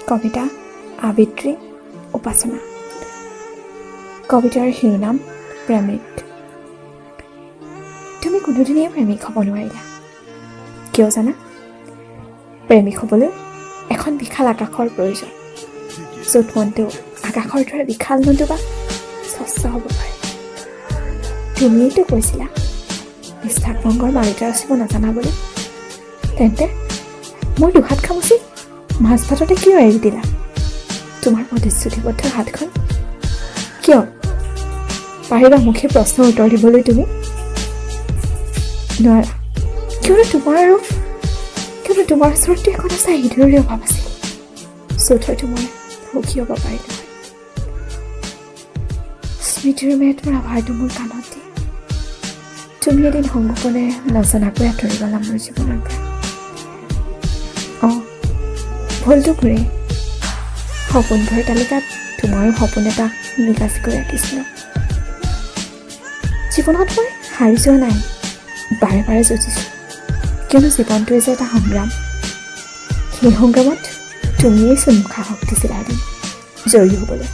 কবিতা আবৃত্তি উপাসনা কবিতাৰ শিৰোনাম প্ৰেমিক তুমি কোনোদিনেই প্ৰেমিক হ'ব নোৱাৰিলা কিয় জানা প্ৰেমিক হ'বলৈ এখন বিশাল আকাশৰ প্ৰয়োজন য'ত মনটো আকাশৰ দৰে বিশাল নতুবা স্বচ্ছ হ'ব পাৰে তুমিয়েইতো কৈছিলা বিশ্বাস ভংগৰ মালিতা ৰচিব নাজানা বুলি তেন্তে মোৰ দুহাত খামুচি মাছ ভাততে কিয় এৰি দিলা তোমাৰ প্ৰতিশ্ৰুতিবদ্ধ হাতখন কিয় পাৰিবা মুখে প্ৰশ্নৰ উত্তৰ দিবলৈ তুমি নোৱাৰা কিয়নো তোমাৰ ওচৰত এখন আছে হৃদয়ৰ অভাৱ আছিল য'ত হয়তো মই সুখী হ'ব পাৰিলোঁ স্মৃতিৰ মেদ মোৰ আভাৰটো মোৰ কাণত দি তুমি এদিন সংগোপনে নজনাকৈ আঁতৰি গ'লা মোৰ জীৱনৰ পৰা অঁ ভুলটো ঘূৰে সপোনবোৰৰ তালিকাত তোমাৰো সপোন এটা নিকাচিকৈ ৰাখিছিলোঁ জীৱনত মই হাৰি যোৱা নাই বাৰে বাৰে যুঁজিছোঁ কিয়নো জীৱনটোৱে যে এটা সংগ্ৰাম সেই সংগ্ৰামত তুমিয়েই চোন মোক সাহস দিছিলা এদিন জয়ী হ'বলৈ